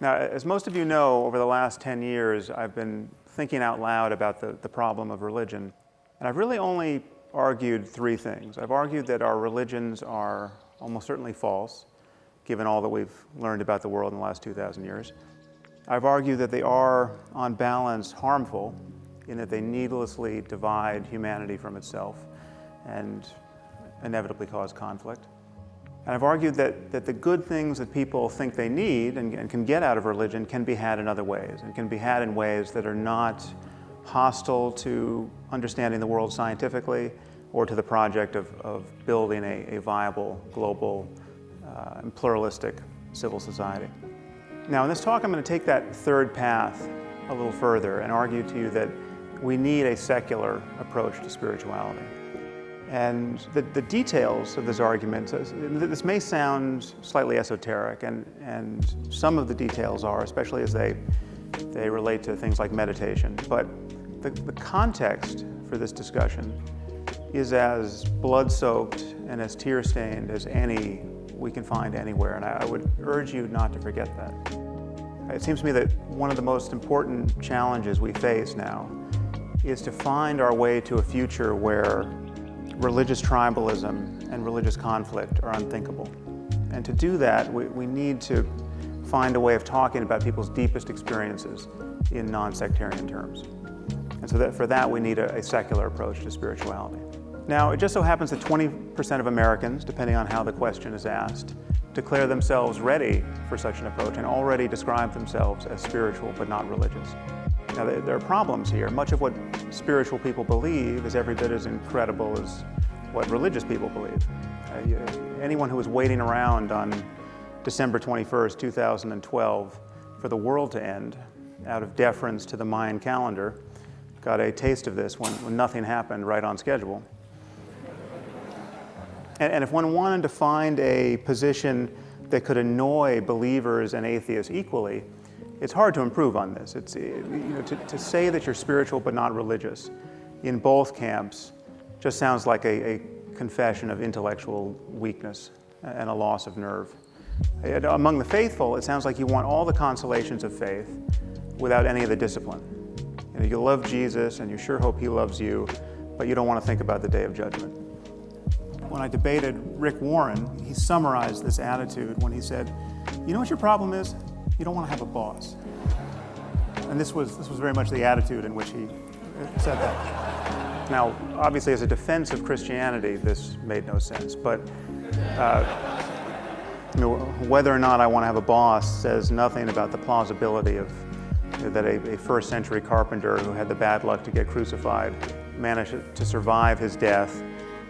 Now, as most of you know, over the last 10 years, I've been thinking out loud about the problem of religion. And I've really only argued three things. I've argued that our religions are almost certainly false, given all that we've learned about the world in the last 2,000 years. I've argued that they are, on balance, harmful, in that they needlessly divide humanity from itself and inevitably cause conflict. And I've argued that the good things that people think they need and can get out of religion can be had in other ways, and can be had in ways that are not hostile to understanding the world scientifically or to the project of building a viable, global, and pluralistic civil society. Now, in this talk, I'm going to take that third path a little further and argue to you that we need a secular approach to spirituality. And the details of this argument, this may sound slightly esoteric, and some of the details are, especially as they relate to things like meditation. But the context for this discussion is as blood-soaked and as tear-stained as any we can find anywhere, and I would urge you not to forget that. It seems to me that one of the most important challenges we face now is to find our way to a future where religious tribalism and religious conflict are unthinkable. And to do that, we need to find a way of talking about people's deepest experiences in non-sectarian terms. And so for that, we need a secular approach to spirituality. Now, it just so happens that 20% of Americans, depending on how the question is asked, declare themselves ready for such an approach and already describe themselves as spiritual but not religious. Now, there are problems here. Much of what spiritual people believe is every bit as incredible as what religious people believe. Anyone who was waiting around on December 21st, 2012 for the world to end out of deference to the Mayan calendar got a taste of this when nothing happened right on schedule. And if one wanted to find a position that could annoy believers and atheists equally, it's hard to improve on this. It's, to say that you're spiritual but not religious in both camps just sounds like a confession of intellectual weakness and a loss of nerve. Among the faithful, it sounds like you want all the consolations of faith without any of the discipline. You love Jesus and you sure hope he loves you, but you don't want to think about the day of judgment. When I debated Rick Warren, he summarized this attitude when he said, "You know what your problem is? You don't want to have a boss." And this was very much the attitude in which he said that. Now, obviously, as a defense of Christianity, this made no sense. But whether or not I want to have a boss says nothing about the plausibility of that a first-century carpenter who had the bad luck to get crucified managed to survive his death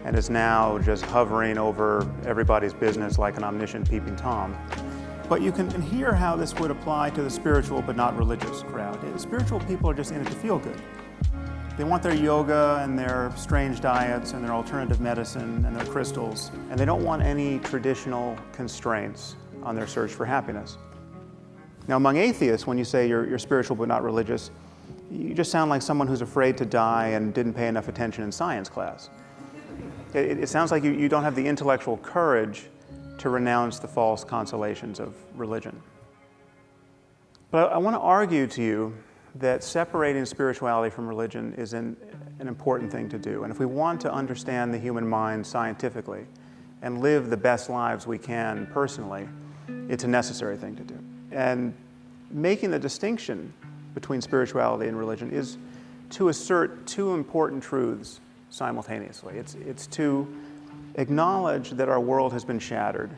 and is now just hovering over everybody's business like an omniscient peeping Tom. But you can hear how this would apply to the spiritual but not religious crowd. Spiritual people are just in it to feel good. They want their yoga and their strange diets and their alternative medicine and their crystals, and they don't want any traditional constraints on their search for happiness. Now, among atheists, when you say you're spiritual but not religious, you just sound like someone who's afraid to die and didn't pay enough attention in science class. It sounds like you don't have the intellectual courage to renounce the false consolations of religion. But I want to argue to you that separating spirituality from religion is an important thing to do. And if we want to understand the human mind scientifically and live the best lives we can personally, it's a necessary thing to do. And making the distinction between spirituality and religion is to assert two important truths simultaneously. It's to acknowledge that our world has been shattered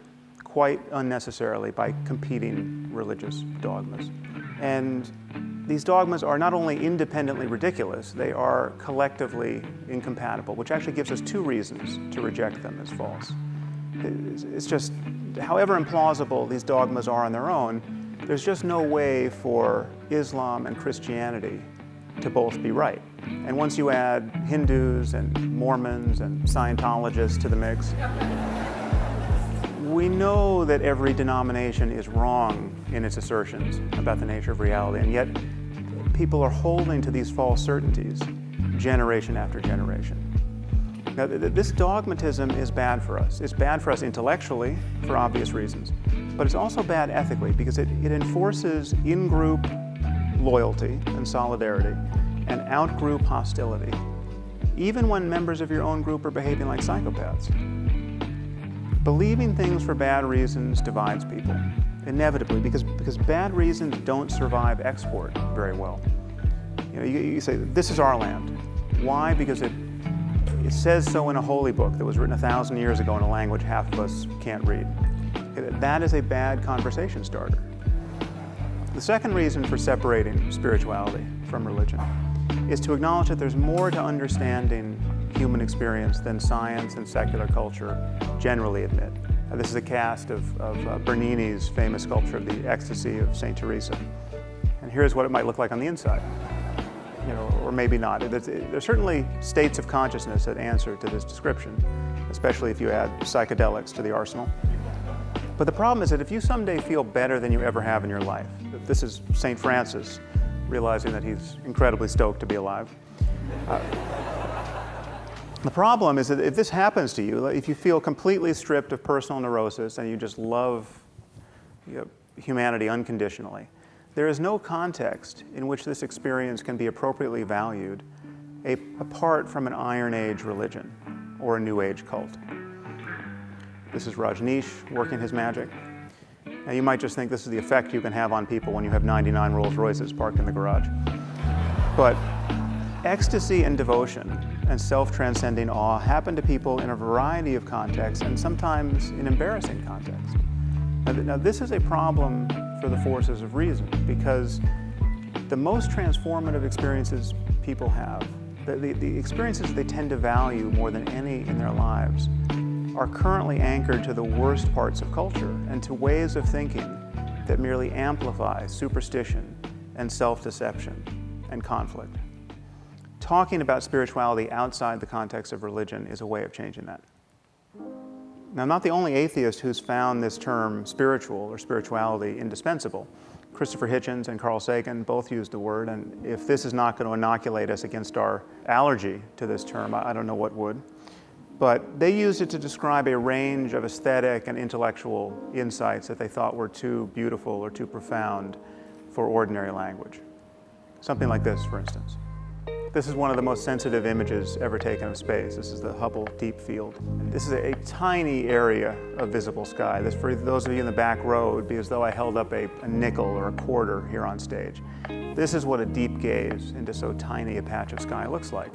quite unnecessarily by competing religious dogmas. And these dogmas are not only independently ridiculous, they are collectively incompatible, which actually gives us two reasons to reject them as false. It's just, however implausible these dogmas are on their own, there's just no way for Islam and Christianity to both be right. And once you add Hindus and Mormons and Scientologists to the mix, we know that every denomination is wrong in its assertions about the nature of reality, and yet people are holding to these false certainties generation after generation. Now, this dogmatism is bad for us. It's bad for us intellectually, for obvious reasons, but it's also bad ethically because it enforces in-group loyalty and solidarity and out-group hostility, even when members of your own group are behaving like psychopaths. Believing things for bad reasons divides people, inevitably, because bad reasons don't survive export very well. You say, this is our land. Why? Because it says so in a holy book that was written 1,000 years ago in a language half of us can't read. That is a bad conversation starter. The second reason for separating spirituality from religion is to acknowledge that there's more to understanding human experience than science and secular culture generally admit. This is a cast of Bernini's famous sculpture of the Ecstasy of St. Teresa. And here's what it might look like on the inside. Or maybe not. There's certainly states of consciousness that answer to this description, especially if you add psychedelics to the arsenal. But the problem is that if you someday feel better than you ever have in your life, this is St. Francis realizing that he's incredibly stoked to be alive. The problem is that if this happens to you, if you feel completely stripped of personal neurosis and you just love humanity unconditionally, there is no context in which this experience can be appropriately valued apart from an Iron Age religion or a New Age cult. This is Rajneesh working his magic. Now you might just think this is the effect you can have on people when you have 99 Rolls Royces parked in the garage. But ecstasy and devotion and self-transcending awe happen to people in a variety of contexts and sometimes in embarrassing contexts. Now this is a problem for the forces of reason because the most transformative experiences people have, the experiences they tend to value more than any in their lives, are currently anchored to the worst parts of culture and to ways of thinking that merely amplify superstition and self-deception and conflict. Talking about spirituality outside the context of religion is a way of changing that. Now, I'm not the only atheist who's found this term spiritual or spirituality indispensable. Christopher Hitchens and Carl Sagan both used the word, and if this is not going to inoculate us against our allergy to this term, I don't know what would. But they used it to describe a range of aesthetic and intellectual insights that they thought were too beautiful or too profound for ordinary language. Something like this, for instance. This is one of the most sensitive images ever taken of space. This is the Hubble Deep Field. This is a tiny area of visible sky. This, for those of you in the back row, would be as though I held up a nickel or a quarter here on stage. This is what a deep gaze into so tiny a patch of sky looks like.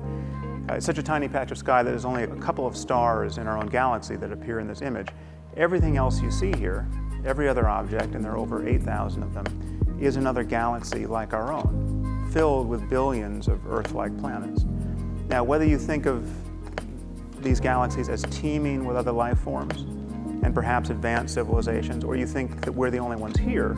It's such a tiny patch of sky that there's only a couple of stars in our own galaxy that appear in this image. Everything else you see here, every other object, and there are over 8,000 of them, is another galaxy like our own, filled with billions of Earth-like planets. Now, whether you think of these galaxies as teeming with other life forms and perhaps advanced civilizations, or you think that we're the only ones here,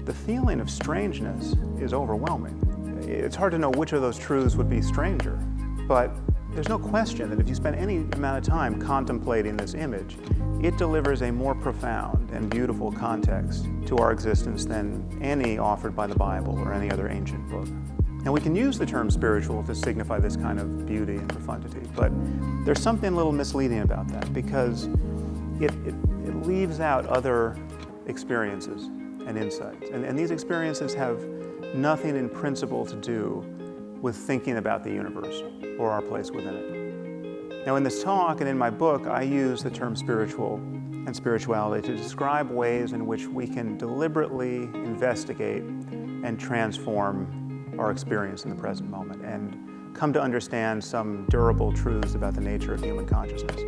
the feeling of strangeness is overwhelming. It's hard to know which of those truths would be stranger, but there's no question that if you spend any amount of time contemplating this image, it delivers a more profound and beautiful context to our existence than any offered by the Bible or any other ancient book. Now, we can use the term spiritual to signify this kind of beauty and profundity, but there's something a little misleading about that because it leaves out other experiences and insights. And these experiences have nothing in principle to do with thinking about the universe or our place within it. Now, in this talk and in my book, I use the term spiritual and spirituality to describe ways in which we can deliberately investigate and transform our experience in the present moment and come to understand some durable truths about the nature of human consciousness.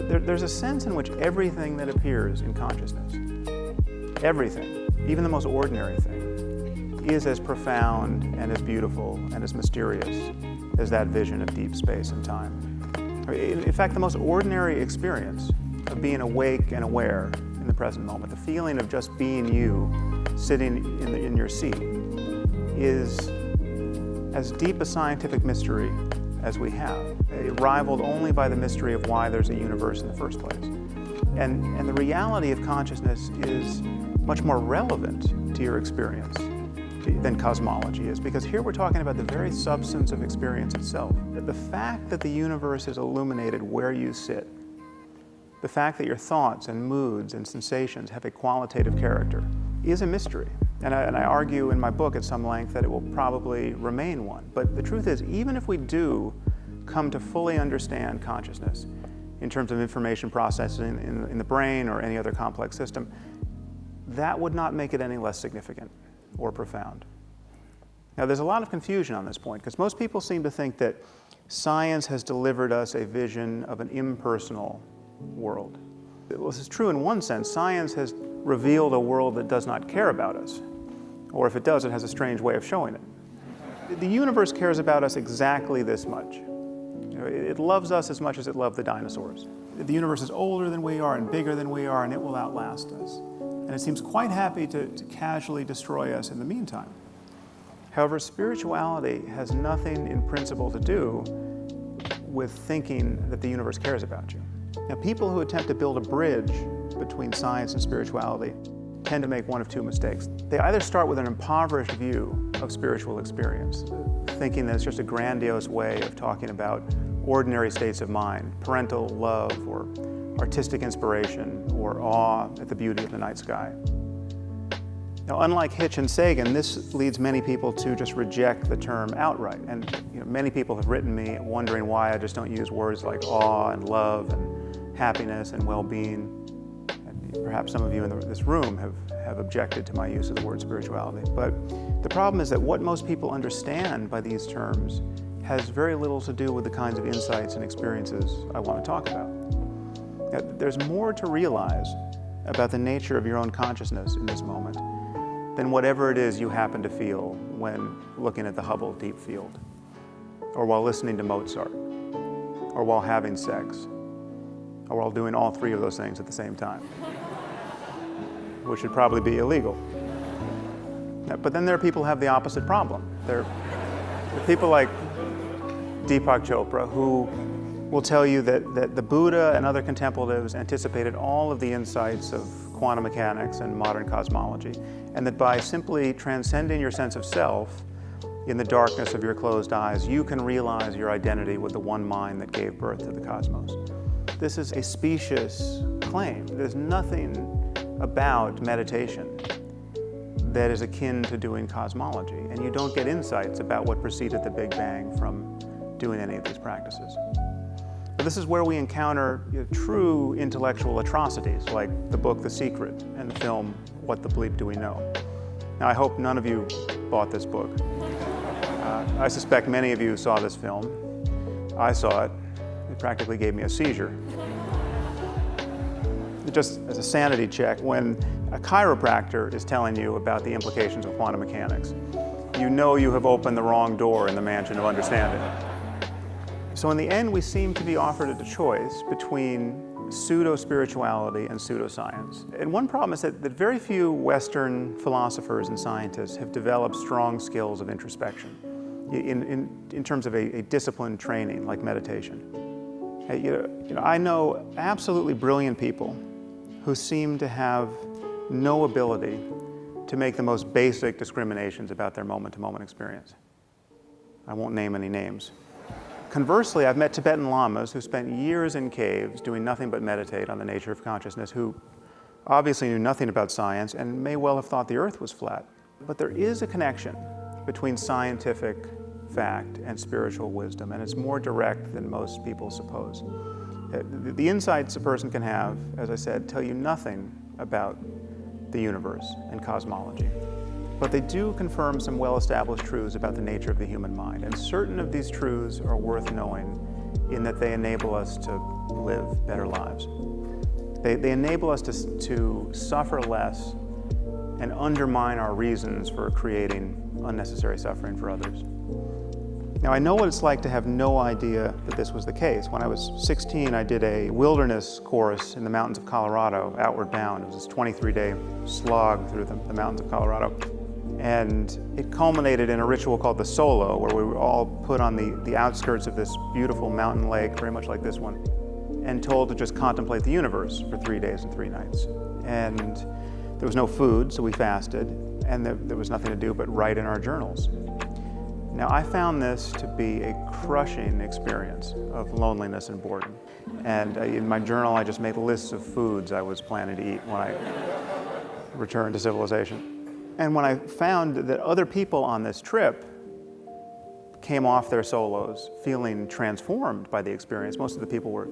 There's a sense in which everything that appears in consciousness, everything, even the most ordinary thing, is as profound and as beautiful and as mysterious as that vision of deep space and time. In fact, the most ordinary experience of being awake and aware in the present moment, the feeling of just being you, sitting in your seat, is as deep a scientific mystery as we have, rivaled only by the mystery of why there's a universe in the first place. And the reality of consciousness is much more relevant to your experience than cosmology is, because here we're talking about the very substance of experience itself. The fact that the universe is illuminated where you sit The fact that your thoughts and moods and sensations have a qualitative character is a mystery. And I argue in my book at some length that it will probably remain one. But the truth is, even if we do come to fully understand consciousness in terms of information processing in the brain or any other complex system, that would not make it any less significant or profound. Now, there's a lot of confusion on this point, because most people seem to think that science has delivered us a vision of an impersonal world. Well, this is true in one sense. Science has revealed a world that does not care about us, or if it does, it has a strange way of showing it. The universe cares about us exactly this much. It loves us as much as it loved the dinosaurs. The universe is older than we are and bigger than we are, and it will outlast us. And it seems quite happy to casually destroy us in the meantime. However, spirituality has nothing in principle to do with thinking that the universe cares about you. Now, people who attempt to build a bridge between science and spirituality tend to make one of two mistakes. They either start with an impoverished view of spiritual experience, thinking that it's just a grandiose way of talking about ordinary states of mind, parental love or artistic inspiration or awe at the beauty of the night sky. Now, unlike Hitch and Sagan, this leads many people to just reject the term outright. And many people have written me wondering why I just don't use words like awe and love and happiness and well-being. And perhaps some of you in this room have objected to my use of the word spirituality. But the problem is that what most people understand by these terms has very little to do with the kinds of insights and experiences I want to talk about. Now, there's more to realize about the nature of your own consciousness in this moment than whatever it is you happen to feel when looking at the Hubble Deep Field, or while listening to Mozart, or while having sex, or while doing all three of those things at the same time, which would probably be illegal. But then there are people who have the opposite problem. There are people like Deepak Chopra who will tell you that the Buddha and other contemplatives anticipated all of the insights of quantum mechanics and modern cosmology, and that by simply transcending your sense of self in the darkness of your closed eyes, you can realize your identity with the one mind that gave birth to the cosmos. This is a specious claim. There's nothing about meditation that is akin to doing cosmology, and you don't get insights about what preceded the Big Bang from doing any of these practices. But this is where we encounter true intellectual atrocities, like the book The Secret and the film What the Bleep Do We Know? Now, I hope none of you bought this book. I suspect many of you saw this film. I saw it. It practically gave me a seizure. Just as a sanity check, when a chiropractor is telling you about the implications of quantum mechanics, you know you have opened the wrong door in the mansion of understanding. So in the end, we seem to be offered a choice between pseudo-spirituality and pseudoscience. And one problem is that very few Western philosophers and scientists have developed strong skills of introspection in terms of a disciplined training like meditation. I know absolutely brilliant people who seem to have no ability to make the most basic discriminations about their moment-to-moment experience. I won't name any names. Conversely, I've met Tibetan lamas who spent years in caves doing nothing but meditate on the nature of consciousness, who obviously knew nothing about science and may well have thought the earth was flat. But there is a connection between scientific fact and spiritual wisdom, and it's more direct than most people suppose. The insights a person can have, as I said, tell you nothing about the universe and cosmology. But they do confirm some well-established truths about the nature of the human mind. And certain of these truths are worth knowing in that they enable us to live better lives. They enable us to suffer less and undermine our reasons for creating unnecessary suffering for others. Now, I know what it's like to have no idea that this was the case. When I was 16, I did a wilderness course in the mountains of Colorado, outward bound. It was this 23-day slog through the mountains of Colorado. And it culminated in a ritual called the Solo, where we were all put on the outskirts of this beautiful mountain lake, very much like this one, and told to just contemplate the universe for 3 days and 3 nights. And there was no food, so we fasted, and there was nothing to do but write in our journals. Now, I found this to be a crushing experience of loneliness and boredom. And in my journal, I just made lists of foods I was planning to eat when I returned to civilization. And when I found that other people on this trip came off their solos feeling transformed by the experience, most of the people were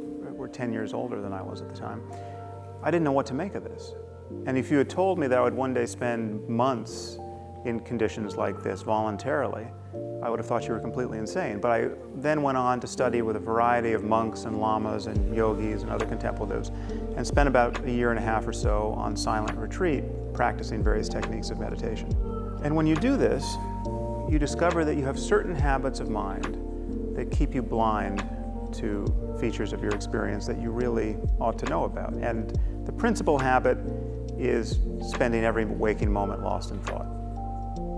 10 years older than I was at the time, I didn't know what to make of this. And if you had told me that I would one day spend months in conditions like this voluntarily, I would have thought you were completely insane. But I then went on to study with a variety of monks and lamas and yogis and other contemplatives, and spent about a year and a half or so on silent retreat, practicing various techniques of meditation. And when you do this, you discover that you have certain habits of mind that keep you blind to features of your experience that you really ought to know about. And the principal habit is spending every waking moment lost in thought.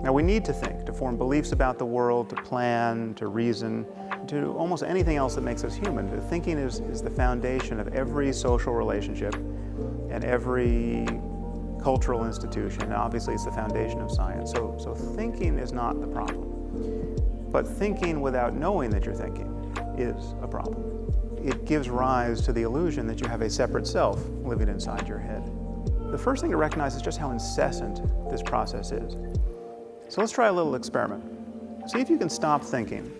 Now, we need to think, to form beliefs about the world, to plan, to reason, to do almost anything else that makes us human. Thinking is the foundation of every social relationship and every cultural institution, and obviously it's the foundation of science. So thinking is not the problem. But thinking without knowing that you're thinking is a problem. It gives rise to the illusion that you have a separate self living inside your head. The first thing to recognize is just how incessant this process is. So let's try a little experiment. See if you can stop thinking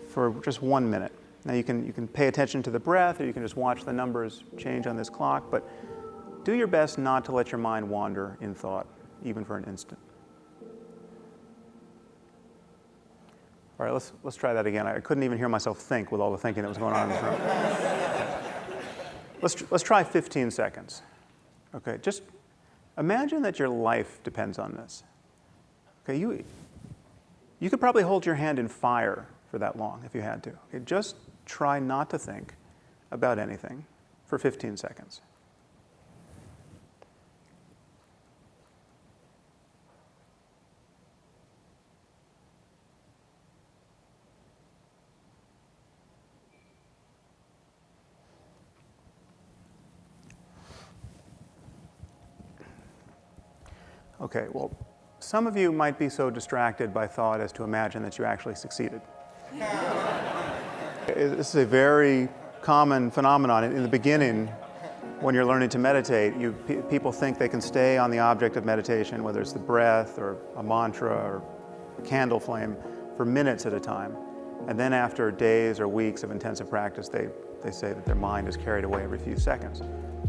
for just 1 minute. Now you can pay attention to the breath, or you can just watch the numbers change on this clock, but do your best not to let your mind wander in thought, even for an instant. All right, let's try that again. I couldn't even hear myself think with all the thinking that was going on in this room. Let's try 15 seconds. Okay, just imagine that your life depends on this. Okay, you could probably hold your hand in fire for that long if you had to. Okay, just try not to think about anything for 15 seconds. Okay, well, some of you might be so distracted by thought as to imagine that you actually succeeded. This is a very common phenomenon. In the beginning, when you're learning to meditate, people think they can stay on the object of meditation, whether it's the breath or a mantra or a candle flame, for minutes at a time. And then after days or weeks of intensive practice, they say that their mind is carried away every few seconds.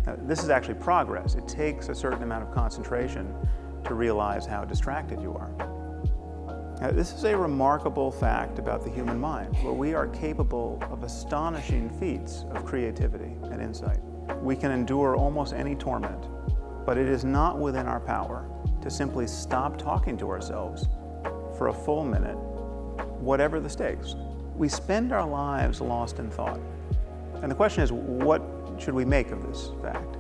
Now, this is actually progress. It takes a certain amount of concentration to realize how distracted you are. Now, this is a remarkable fact about the human mind, where we are capable of astonishing feats of creativity and insight. We can endure almost any torment, but it is not within our power to simply stop talking to ourselves for a full minute, whatever the stakes. We spend our lives lost in thought. And the question is, what should we make of this fact?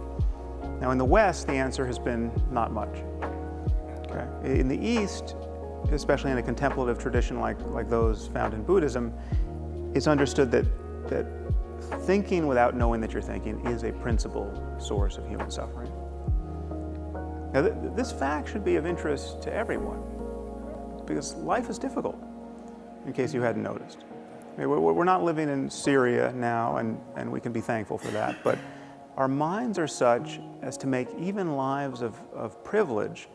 Now, in the West, the answer has been not much. Okay? In the East, especially in a contemplative tradition like those found in Buddhism, it's understood that thinking without knowing that you're thinking is a principal source of human suffering. Now, this fact should be of interest to everyone, because life is difficult, in case you hadn't noticed. I mean, we're not living in Syria now, and we can be thankful for that, but our minds are such as to make even lives of privilege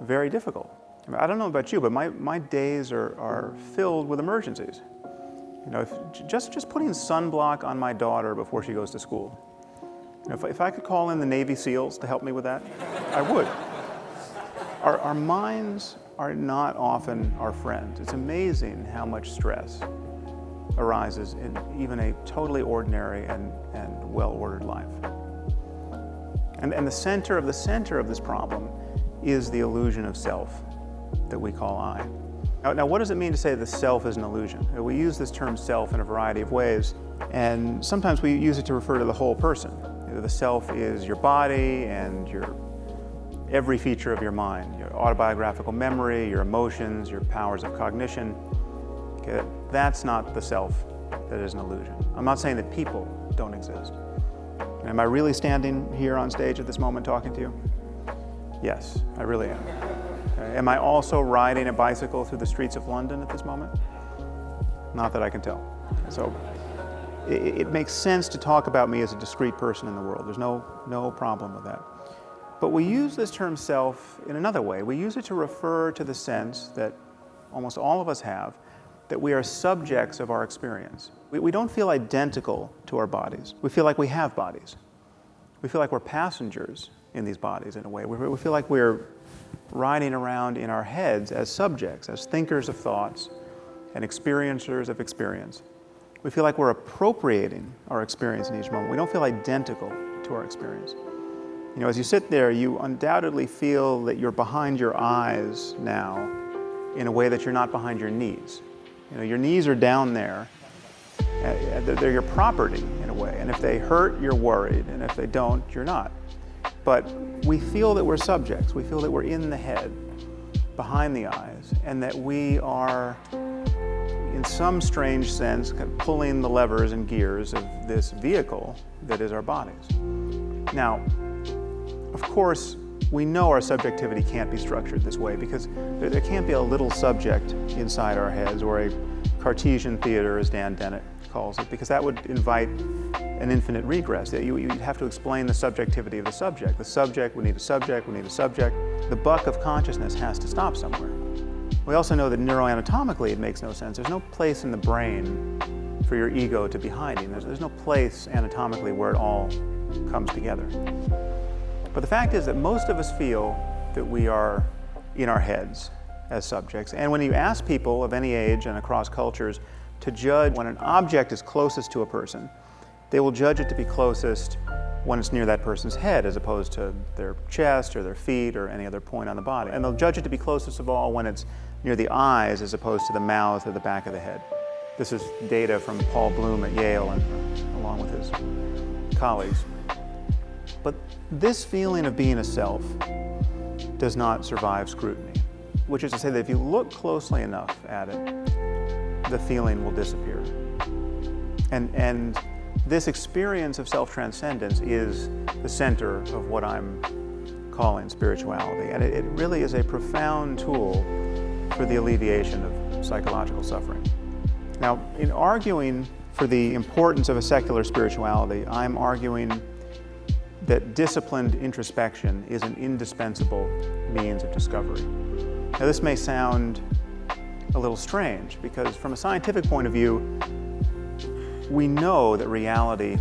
very difficult. I mean, I don't know about you, but my days are filled with emergencies. You know, just putting sunblock on my daughter before she goes to school. You know, if I could call in the Navy SEALs to help me with that, I would. Our minds are not often our friends. It's amazing how much stress arises in even a totally ordinary and well-ordered life. And the center of this problem is the illusion of self that we call I. Now, what does it mean to say the self is an illusion? We use this term self in a variety of ways, and sometimes we use it to refer to the whole person. You know, the self is your body and every feature of your mind, your autobiographical memory, your emotions, your powers of cognition. Okay, that's not the self that is an illusion. I'm not saying that people don't exist. Am I really standing here on stage at this moment talking to you? Yes, I really am. Okay. Am I also riding a bicycle through the streets of London at this moment? Not that I can tell. So it makes sense to talk about me as a discrete person in the world. There's no problem with that. But we use this term self in another way. We use it to refer to the sense that almost all of us have, that we are subjects of our experience. We don't feel identical to our bodies. We feel like we have bodies. We feel like we're passengers in these bodies in a way. We feel like we're riding around in our heads as subjects, as thinkers of thoughts and experiencers of experience. We feel like we're appropriating our experience in each moment. We don't feel identical to our experience. You know, as you sit there, you undoubtedly feel that you're behind your eyes now in a way that you're not behind your knees. You know, your knees are down there. They're your property in a way. And if they hurt, you're worried. And if they don't, you're not. But we feel that we're subjects. We feel that we're in the head, behind the eyes, and that we are, in some strange sense, kind of pulling the levers and gears of this vehicle that is our bodies. Now, of course, we know our subjectivity can't be structured this way because there can't be a little subject inside our heads, or a Cartesian theater, as Dan Dennett calls it, because that would invite an infinite regress. You'd have to explain the subjectivity of the subject. The subject would need a subject, would need a subject. The buck of consciousness has to stop somewhere. We also know that neuroanatomically it makes no sense. There's no place in the brain for your ego to be hiding. There's no place anatomically where it all comes together. But the fact is that most of us feel that we are in our heads as subjects. And when you ask people of any age and across cultures to judge when an object is closest to a person, they will judge it to be closest when it's near that person's head as opposed to their chest or their feet or any other point on the body. And they'll judge it to be closest of all when it's near the eyes as opposed to the mouth or the back of the head. This is data from Paul Bloom at Yale and along with his colleagues. But this feeling of being a self does not survive scrutiny, which is to say that if you look closely enough at it, the feeling will disappear. And this experience of self-transcendence is the center of what I'm calling spirituality. And it really is a profound tool for the alleviation of psychological suffering. Now, in arguing for the importance of a secular spirituality, I'm arguing that disciplined introspection is an indispensable means of discovery. Now, this may sound a little strange because from a scientific point of view, we know that reality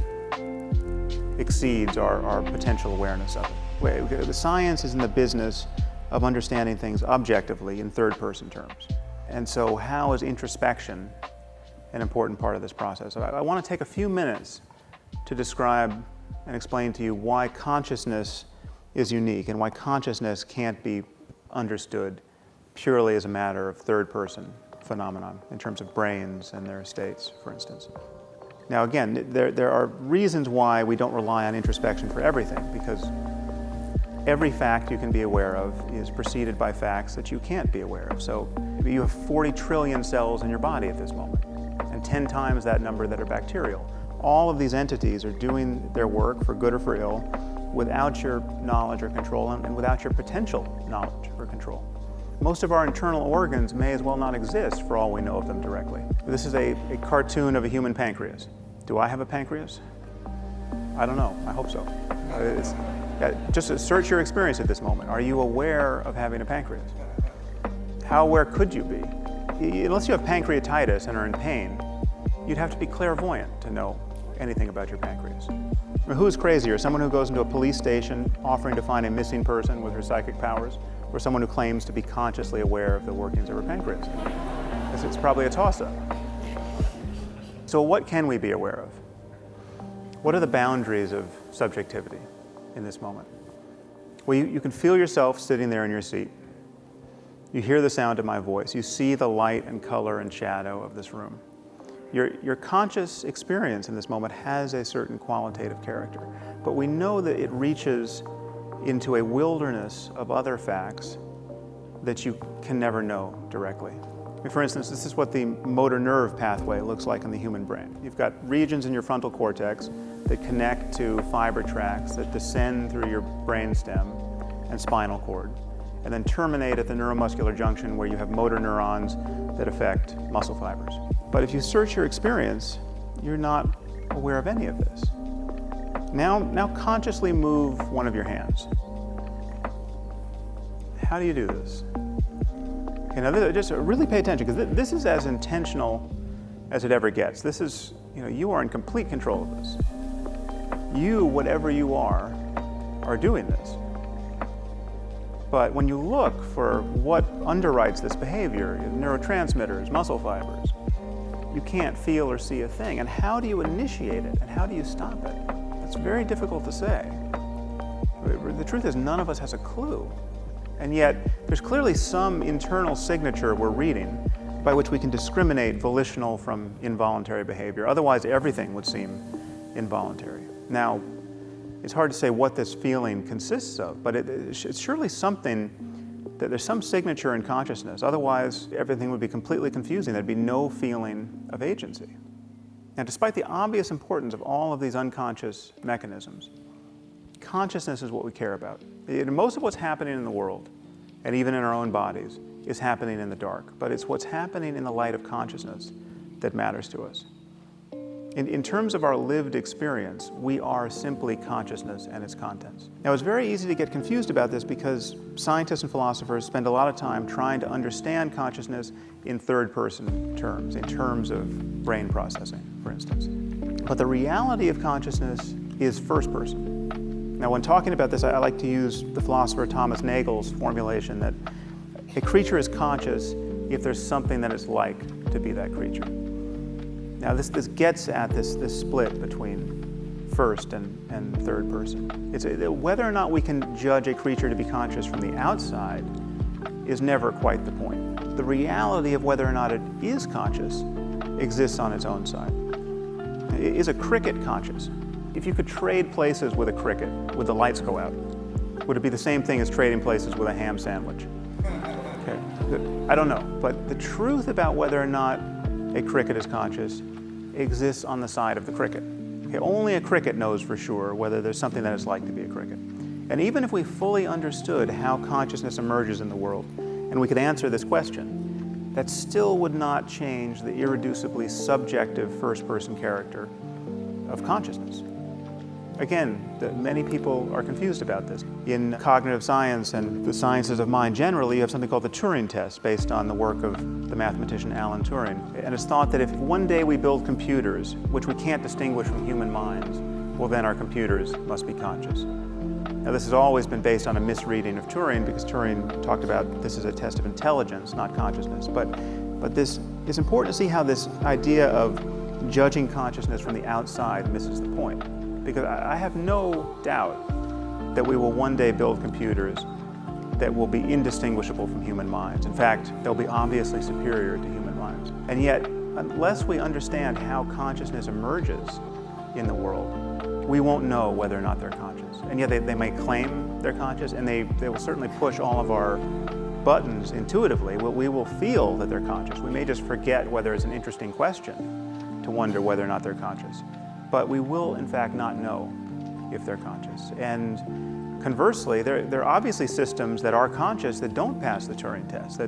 exceeds our potential awareness of it. The science is in the business of understanding things objectively in third-person terms. And so how is introspection an important part of this process? I want to take a few minutes to describe and explain to you why consciousness is unique and why consciousness can't be understood purely as a matter of third-person phenomenon in terms of brains and their states, for instance. Now again, there are reasons why we don't rely on introspection for everything, because every fact you can be aware of is preceded by facts that you can't be aware of. So you have 40 trillion cells in your body at this moment, and 10 times that number that are bacterial. All of these entities are doing their work, for good or for ill, without your knowledge or control, and without your potential knowledge or control. Most of our internal organs may as well not exist for all we know of them directly. This is a cartoon of a human pancreas. Do I have a pancreas? I don't know. I hope so. Just search your experience at this moment. Are you aware of having a pancreas? How aware could you be? Unless you have pancreatitis and are in pain, you'd have to be clairvoyant to know anything about your pancreas. I mean, who's crazier, someone who goes into a police station offering to find a missing person with her psychic powers, or someone who claims to be consciously aware of the workings of her pancreas? It's probably a toss-up. So what can we be aware of? What are the boundaries of subjectivity in this moment? Well, you can feel yourself sitting there in your seat. You hear the sound of my voice. You see the light and color and shadow of this room. Your conscious experience in this moment has a certain qualitative character, but we know that it reaches into a wilderness of other facts that you can never know directly. I mean, for instance, this is what the motor nerve pathway looks like in the human brain. You've got regions in your frontal cortex that connect to fiber tracts that descend through your brainstem and spinal cord. and then terminate at the neuromuscular junction where you have motor neurons that affect muscle fibers. But if you search your experience, you're not aware of any of this. Now consciously move one of your hands. How do you do this? Okay, now just really pay attention, because this is as intentional as it ever gets. This is, you are in complete control of this. You, whatever you are doing this. But when you look for what underwrites this behavior, neurotransmitters, muscle fibers, you can't feel or see a thing. And how do you initiate it? And how do you stop it? It's very difficult to say. The truth is, none of us has a clue. And yet, there's clearly some internal signature we're reading by which we can discriminate volitional from involuntary behavior. Otherwise, everything would seem involuntary. Now, it's hard to say what this feeling consists of, but it's surely something that there's some signature in consciousness. Otherwise, everything would be completely confusing. There'd be no feeling of agency. Now, despite the obvious importance of all of these unconscious mechanisms, consciousness is what we care about. Most of what's happening in the world, and even in our own bodies, is happening in the dark. But it's what's happening in the light of consciousness that matters to us. In terms of our lived experience, we are simply consciousness and its contents. Now, it's very easy to get confused about this because scientists and philosophers spend a lot of time trying to understand consciousness in third-person terms, in terms of brain processing, for instance. But the reality of consciousness is first-person. Now, when talking about this, I like to use the philosopher Thomas Nagel's formulation that a creature is conscious if there's something that it's like to be that creature. Now, this gets at this split between first and third person. It's whether or not we can judge a creature to be conscious from the outside is never quite the point. The reality of whether or not it is conscious exists on its own side. Is a cricket conscious? If you could trade places with a cricket, would the lights go out? Would it be the same thing as trading places with a ham sandwich? Okay. I don't know, but the truth about whether or not a cricket is conscious exists on the side of the cricket. Okay, only a cricket knows for sure whether there's something that it's like to be a cricket. And even if we fully understood how consciousness emerges in the world, and we could answer this question, that still would not change the irreducibly subjective first-person character of consciousness. Again, many people are confused about this. In cognitive science and the sciences of mind generally, you have something called the Turing test based on the work of the mathematician Alan Turing. And it's thought that if one day we build computers, which we can't distinguish from human minds, well then our computers must be conscious. Now this has always been based on a misreading of Turing because Turing talked about this as a test of intelligence, not consciousness. But this is important to see how this idea of judging consciousness from the outside misses the point. Because I have no doubt that we will one day build computers that will be indistinguishable from human minds. In fact, they'll be obviously superior to human minds. And yet, unless we understand how consciousness emerges in the world, we won't know whether or not they're conscious. And yet they may claim they're conscious, and they will certainly push all of our buttons intuitively. We will feel that they're conscious. We may just forget whether it's an interesting question to wonder whether or not they're conscious. But we will, in fact, not know if they're conscious. And conversely, there are obviously systems that are conscious that don't pass the Turing test,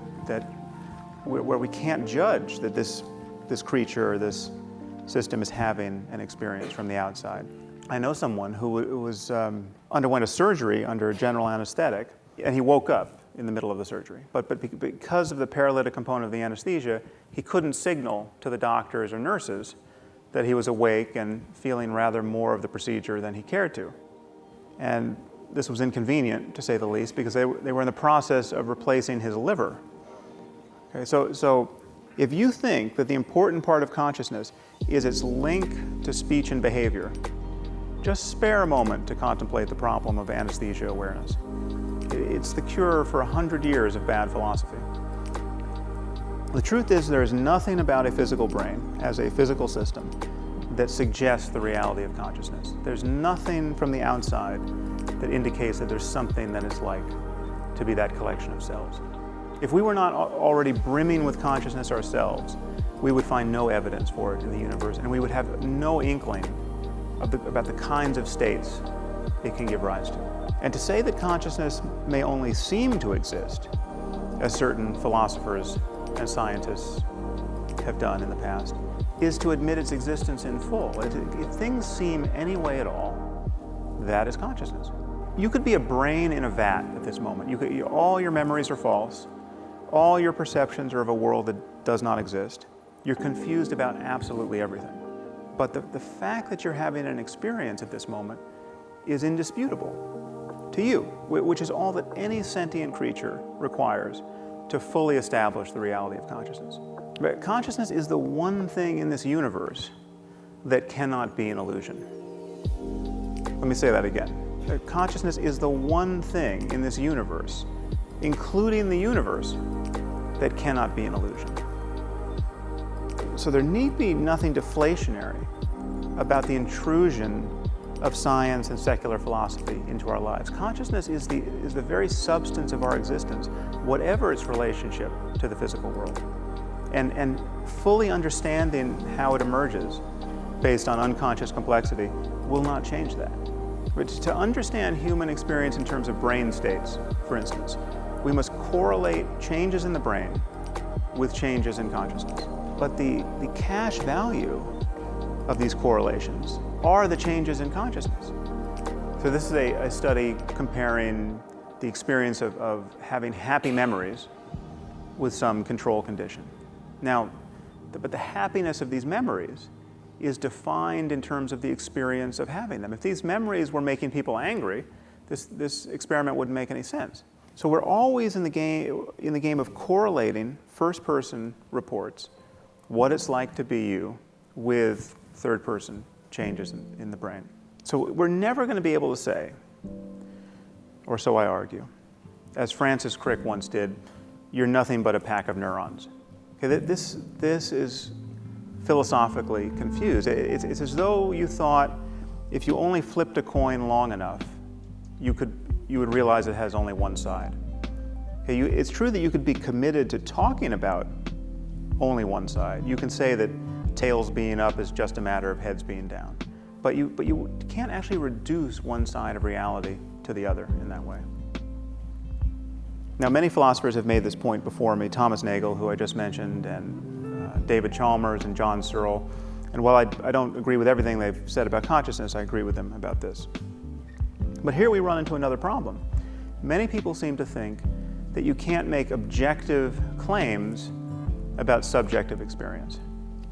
where we can't judge that this creature or this system is having an experience from the outside. I know someone who underwent a surgery under general anesthetic, and he woke up in the middle of the surgery. But because of the paralytic component of the anesthesia, he couldn't signal to the doctors or nurses that he was awake and feeling rather more of the procedure than he cared to. And this was inconvenient, to say the least, because they were in the process of replacing his liver. Okay, so if you think that the important part of consciousness is its link to speech and behavior, just spare a moment to contemplate the problem of anesthesia awareness. It's the cure for 100 years of bad philosophy. The truth is, there is nothing about a physical brain as a physical system that suggests the reality of consciousness. There's nothing from the outside that indicates that there's something that it's like to be that collection of cells. If we were not already brimming with consciousness ourselves, we would find no evidence for it in the universe, and we would have no inkling about the kinds of states it can give rise to. And to say that consciousness may only seem to exist, as certain philosophers and scientists have done in the past, is to admit its existence in full. If things seem any way at all, that is consciousness. You could be a brain in a vat at this moment. All your memories are false. All your perceptions are of a world that does not exist. You're confused about absolutely everything. But the fact that you're having an experience at this moment is indisputable to you, which is all that any sentient creature requires to fully establish the reality of consciousness. But consciousness is the one thing in this universe that cannot be an illusion. Let me say that again. Consciousness is the one thing in this universe, including the universe, that cannot be an illusion. So there need be nothing deflationary about the intrusion of science and secular philosophy into our lives. Consciousness is the very substance of our existence, whatever its relationship to the physical world. And fully understanding how it emerges based on unconscious complexity will not change that. But to understand human experience in terms of brain states, for instance, we must correlate changes in the brain with changes in consciousness. But the cash value of these correlations are the changes in consciousness. So this is a study comparing the experience of having happy memories with some control condition. Now, but the happiness of these memories is defined in terms of the experience of having them. If these memories were making people angry, this experiment wouldn't make any sense. So we're always in the game of correlating first-person reports, what it's like to be you, with third-person changes in the brain. So we're never going to be able to say, or so I argue, as Francis Crick once did, you're nothing but a pack of neurons. Okay, this is philosophically confused. It's as though you thought if you only flipped a coin long enough, you would realize it has only one side. Okay, it's true that you could be committed to talking about only one side. You can say that tails being up is just a matter of heads being down. But you can't actually reduce one side of reality to the other in that way. Now, many philosophers have made this point before me, Thomas Nagel, who I just mentioned, and David Chalmers and John Searle. And while I don't agree with everything they've said about consciousness, I agree with them about this. But here we run into another problem. Many people seem to think that you can't make objective claims about subjective experience.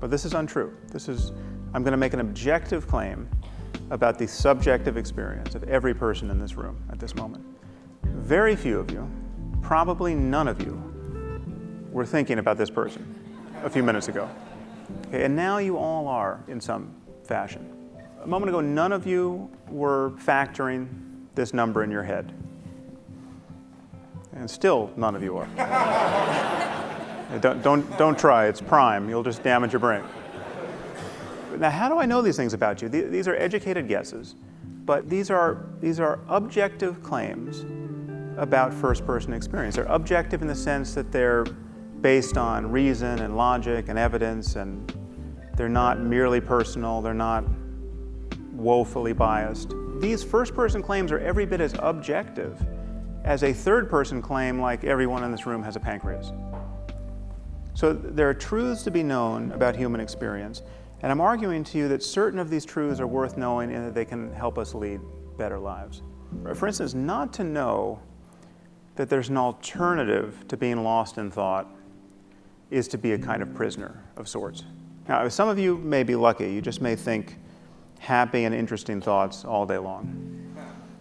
But this is untrue. I'm going to make an objective claim about the subjective experience of every person in this room at this moment. Very few of you, probably none of you, were thinking about this person a few minutes ago. Okay, and now you all are in some fashion. A moment ago, none of you were factoring this number in your head. And still none of you are. Don't try, it's prime. You'll just damage your brain. Now, how do I know these things about you? These are educated guesses, but these are objective claims about first-person experience. They're objective in the sense that they're based on reason and logic and evidence, and they're not merely personal, they're not woefully biased. These first-person claims are every bit as objective as a third-person claim like everyone in this room has a pancreas. So there are truths to be known about human experience, and I'm arguing to you that certain of these truths are worth knowing and that they can help us lead better lives. For instance, not to know that there's an alternative to being lost in thought is to be a kind of prisoner of sorts. Now, some of you may be lucky. You just may think happy and interesting thoughts all day long.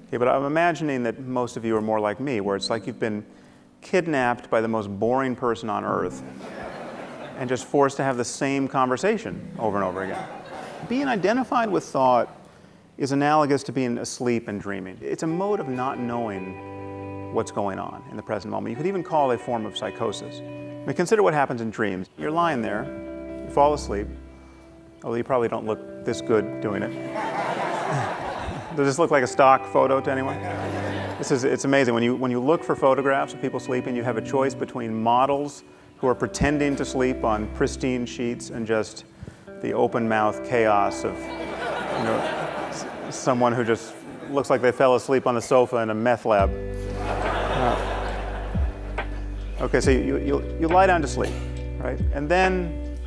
Okay, but I'm imagining that most of you are more like me, where it's like you've been kidnapped by the most boring person on earth and just forced to have the same conversation over and over again. Being identified with thought is analogous to being asleep and dreaming. It's a mode of not knowing what's going on in the present moment. You could even call it a form of psychosis. I mean, consider what happens in dreams. You're lying there, you fall asleep, although you probably don't look this good doing it. Does this look like a stock photo to anyone? It's amazing. When you look for photographs of people sleeping, you have a choice between models who are pretending to sleep on pristine sheets and just the open-mouth chaos of someone who just looks like they fell asleep on the sofa in a meth lab. Okay, so you lie down to sleep, right? And then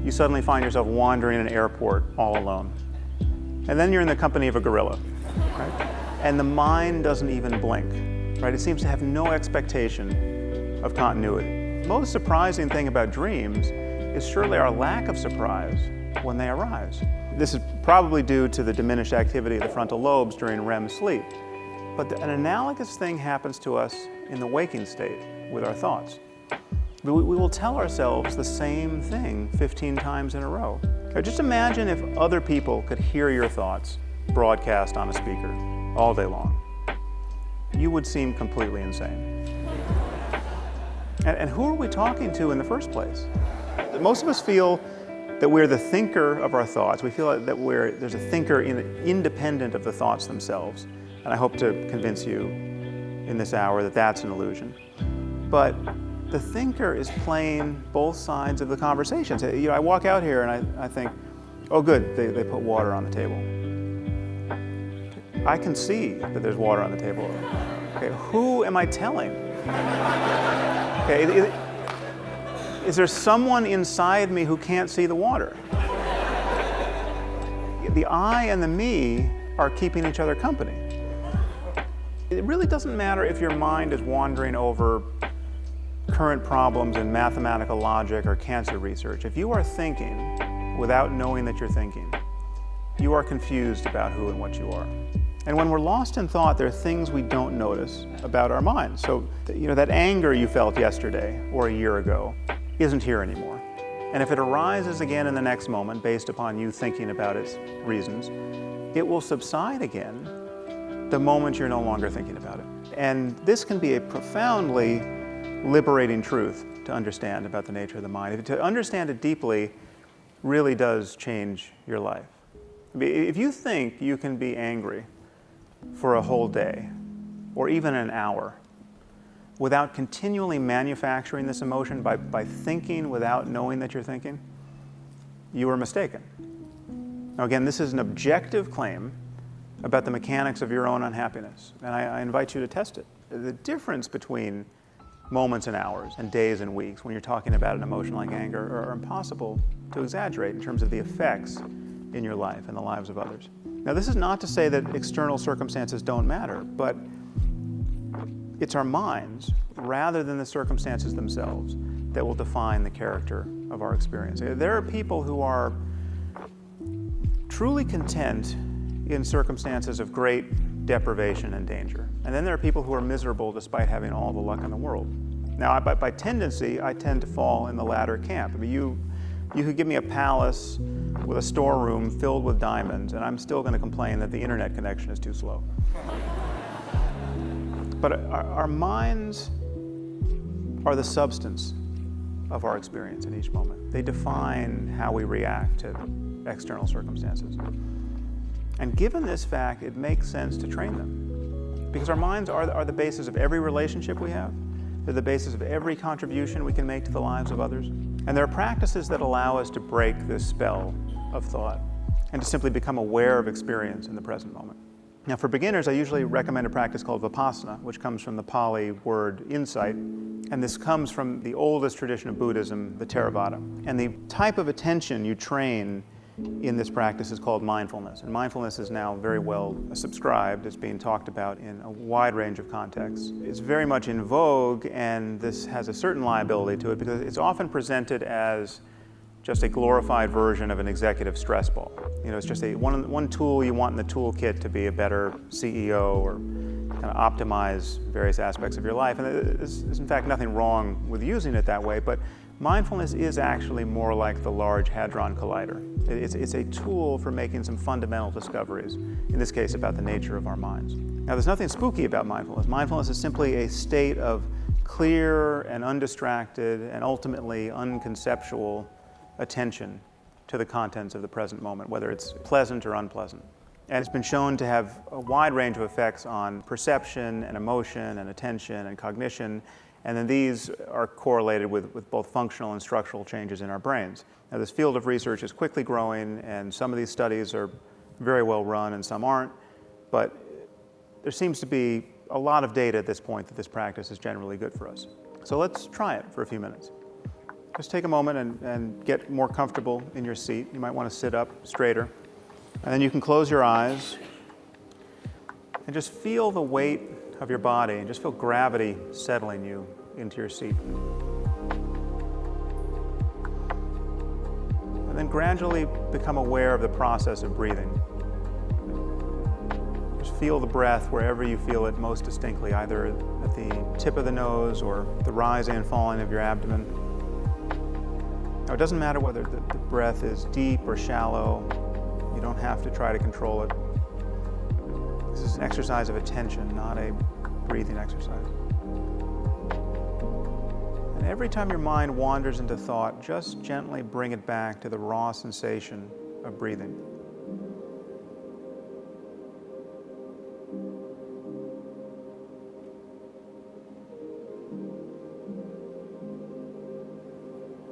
you suddenly find yourself wandering in an airport all alone. And then you're in the company of a gorilla, right? And the mind doesn't even blink, right? It seems to have no expectation of continuity. Most surprising thing about dreams is surely our lack of surprise when they arise. This is probably due to the diminished activity of the frontal lobes during REM sleep. But an analogous thing happens to us in the waking state with our thoughts. We will tell ourselves the same thing 15 times in a row. Now, just imagine if other people could hear your thoughts broadcast on a speaker all day long. You would seem completely insane. And who are we talking to in the first place? Most of us feel that we're the thinker of our thoughts. We feel that there's a thinker independent of the thoughts themselves. And I hope to convince you in this hour that that's an illusion. But the thinker is playing both sides of the conversation. So, I walk out here and I think, oh good, they put water on the table. I can see that there's water on the table. Okay, who am I telling? Okay, is there someone inside me who can't see the water? The I and the me are keeping each other company. It really doesn't matter if your mind is wandering over current problems in mathematical logic or cancer research. If you are thinking without knowing that you're thinking, you are confused about who and what you are. And when we're lost in thought, there are things we don't notice about our minds. So, that anger you felt yesterday or a year ago isn't here anymore. And if it arises again in the next moment, based upon you thinking about its reasons, it will subside again the moment you're no longer thinking about it. And this can be a profoundly liberating truth to understand about the nature of the mind. To understand it deeply really does change your life. If you think you can be angry for a whole day, or even an hour, without continually manufacturing this emotion by thinking without knowing that you're thinking, you are mistaken. Now again, this is an objective claim about the mechanics of your own unhappiness, and I invite you to test it. The difference between moments and hours and days and weeks when you're talking about an emotion like anger are impossible to exaggerate in terms of the effects in your life and the lives of others. Now, this is not to say that external circumstances don't matter, but it's our minds, rather than the circumstances themselves, that will define the character of our experience. There are people who are truly content in circumstances of great deprivation and danger. And then there are people who are miserable despite having all the luck in the world. Now, by tendency, I tend to fall in the latter camp. I mean, you could give me a palace with a storeroom filled with diamonds, and I'm still going to complain that the internet connection is too slow. But our minds are the substance of our experience in each moment. They define how we react to external circumstances. And given this fact, it makes sense to train them. Because our minds are the basis of every relationship we have. They're the basis of every contribution we can make to the lives of others. And there are practices that allow us to break this spell of thought and to simply become aware of experience in the present moment. Now, for beginners, I usually recommend a practice called Vipassana, which comes from the Pali word insight. And this comes from the oldest tradition of Buddhism, the Theravada. And the type of attention you train in this practice is called mindfulness. And mindfulness is now very well subscribed. It's being talked about in a wide range of contexts. It's very much in vogue, and this has a certain liability to it because it's often presented as just a glorified version of an executive stress ball. It's just one tool you want in the toolkit to be a better CEO or kind of optimize various aspects of your life. And there's in fact nothing wrong with using it that way, but mindfulness is actually more like the Large Hadron Collider. It's a tool for making some fundamental discoveries, in this case about the nature of our minds. Now, there's nothing spooky about mindfulness. Mindfulness is simply a state of clear and undistracted and ultimately unconceptual attention to the contents of the present moment, whether it's pleasant or unpleasant. And it's been shown to have a wide range of effects on perception and emotion and attention and cognition. And then these are correlated with both functional and structural changes in our brains. Now, this field of research is quickly growing, and some of these studies are very well run and some aren't. But there seems to be a lot of data at this point that this practice is generally good for us. So let's try it for a few minutes. Just take a moment and get more comfortable in your seat. You might want to sit up straighter. And then you can close your eyes and just feel the weight of your body and just feel gravity settling you into your seat. And then gradually become aware of the process of breathing. Just feel the breath wherever you feel it most distinctly, either at the tip of the nose or the rising and falling of your abdomen. Now, it doesn't matter whether the breath is deep or shallow. You don't have to try to control it. This is an exercise of attention, not a breathing exercise. And every time your mind wanders into thought, just gently bring it back to the raw sensation of breathing.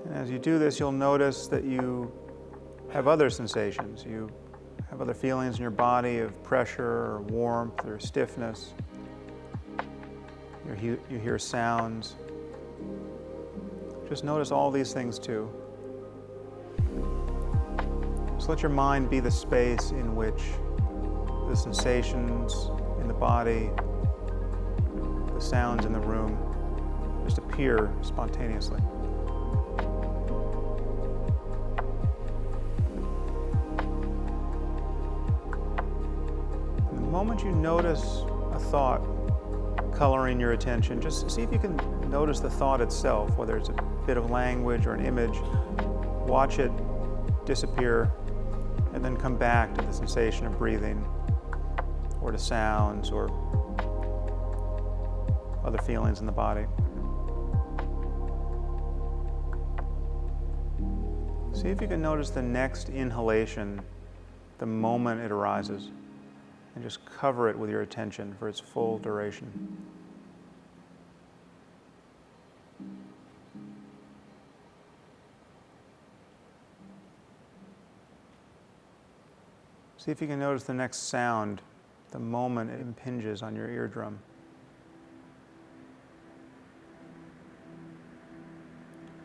And as you do this, you'll notice that you have other sensations. You have other feelings in your body of pressure or warmth or stiffness. You hear sounds. Just notice all these things too. Just let your mind be the space in which the sensations in the body, the sounds in the room, just appear spontaneously. And the moment you notice a thought coloring your attention, just see if you can notice the thought itself, whether it's a bit of language or an image. Watch it disappear and then come back to the sensation of breathing or to sounds or other feelings in the body. See if you can notice the next inhalation the moment it arises, and just cover it with your attention for its full duration. See if you can notice the next sound the moment it impinges on your eardrum.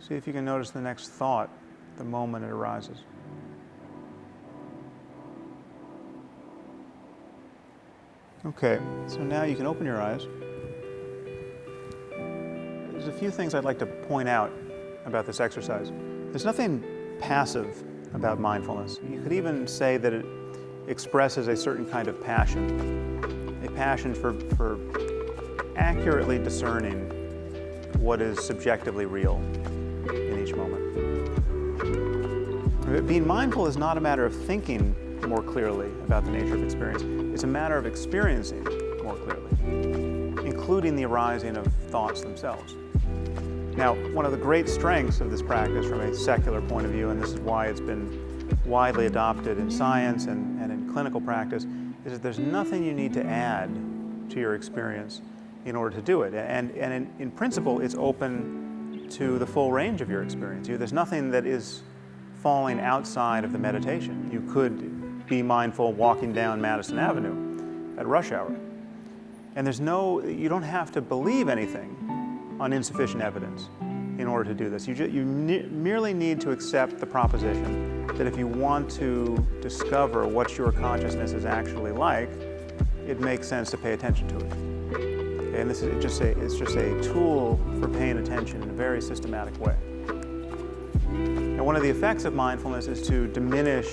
See if you can notice the next thought the moment it arises. Okay, so now you can open your eyes. There's a few things I'd like to point out about this exercise. There's nothing passive about mindfulness. You could even say that it expresses a certain kind of passion, a passion for accurately discerning what is subjectively real in each moment. Being mindful is not a matter of thinking more clearly about the nature of experience. It's a matter of experiencing more clearly, including the arising of thoughts themselves. Now, one of the great strengths of this practice from a secular point of view, and this is why it's been widely adopted in science and in clinical practice, is that there's nothing you need to add to your experience in order to do it. And in principle, it's open to the full range of your experience. There's nothing that is falling outside of the meditation. You could be mindful walking down Madison Avenue at rush hour. And you don't have to believe anything on insufficient evidence in order to do this. You merely need to accept the proposition that if you want to discover what your consciousness is actually like, it makes sense to pay attention to it. Okay, and this is just a tool for paying attention in a very systematic way. And one of the effects of mindfulness is to diminish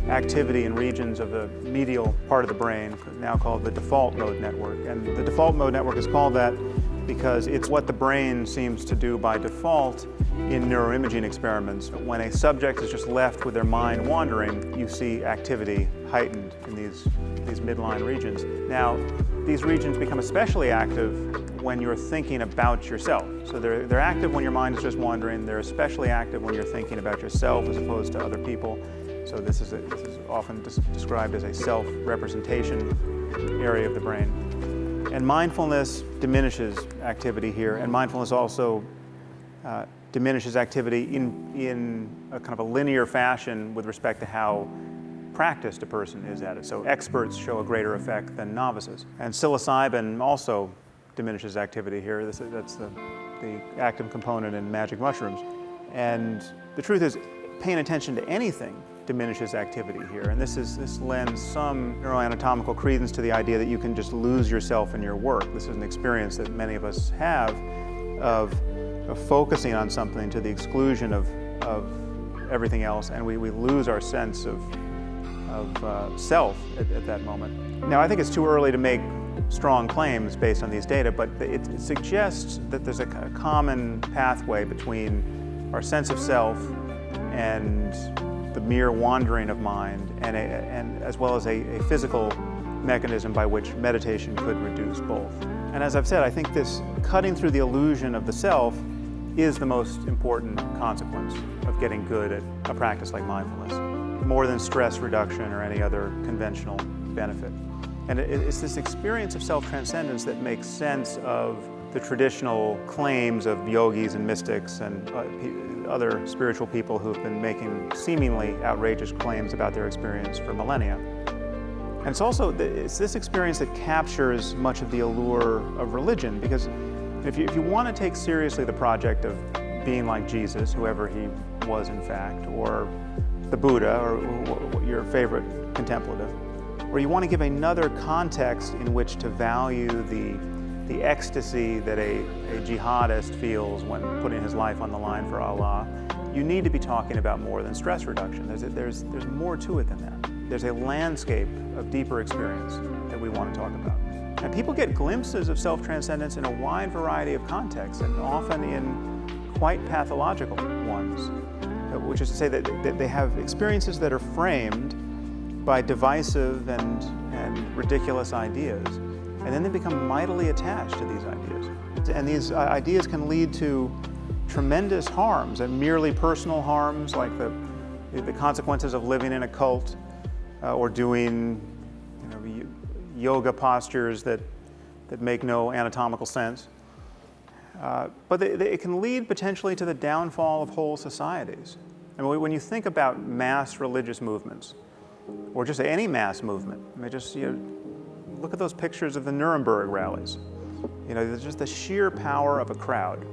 activity in regions of the medial part of the brain, now called the default mode network. And the default mode network is called that because it's what the brain seems to do by default in neuroimaging experiments. When a subject is just left with their mind wandering, you see activity heightened in these midline regions. Now, these regions become especially active when you're thinking about yourself. So they're active when your mind is just wandering. They're especially active when you're thinking about yourself as opposed to other people. So this is often described as a self-representation area of the brain. And mindfulness diminishes activity here, and mindfulness also diminishes activity in a kind of a linear fashion with respect to how practiced a person is at it. So experts show a greater effect than novices. And psilocybin also diminishes activity here. That's the active component in magic mushrooms. And the truth is, paying attention to anything diminishes activity here. And this lends some neuroanatomical credence to the idea that you can just lose yourself in your work. This is an experience that many of us have of focusing on something to the exclusion of everything else, and we lose our sense of self at that moment. Now, I think it's too early to make strong claims based on these data, but it suggests that there's a common pathway between our sense of self and the mere wandering of mind, and as well as a physical mechanism by which meditation could reduce both. And as I've said, I think this cutting through the illusion of the self is the most important consequence of getting good at a practice like mindfulness, more than stress reduction or any other conventional benefit. And it's this experience of self-transcendence that makes sense of the traditional claims of yogis and mystics and other spiritual people who've been making seemingly outrageous claims about their experience for millennia. And it's this experience that captures much of the allure of religion, because if you want to take seriously the project of being like Jesus, whoever he was in fact, or the Buddha, or your favorite contemplative, or you want to give another context in which to value the ecstasy that a jihadist feels when putting his life on the line for Allah, you need to be talking about more than stress reduction. There's more to it than that. There's a landscape of deeper experience that we want to talk about. And people get glimpses of self-transcendence in a wide variety of contexts, and often in quite pathological ones, which is to say that they have experiences that are framed by divisive and ridiculous ideas, and then they become mightily attached to these ideas. And these ideas can lead to tremendous harms, and merely personal harms, like the consequences of living in a cult, or doing yoga postures that make no anatomical sense. But it can lead potentially to the downfall of whole societies. I mean, when you think about mass religious movements, or just any mass movement, I mean, just look at those pictures of the Nuremberg rallies. There's just the sheer power of a crowd.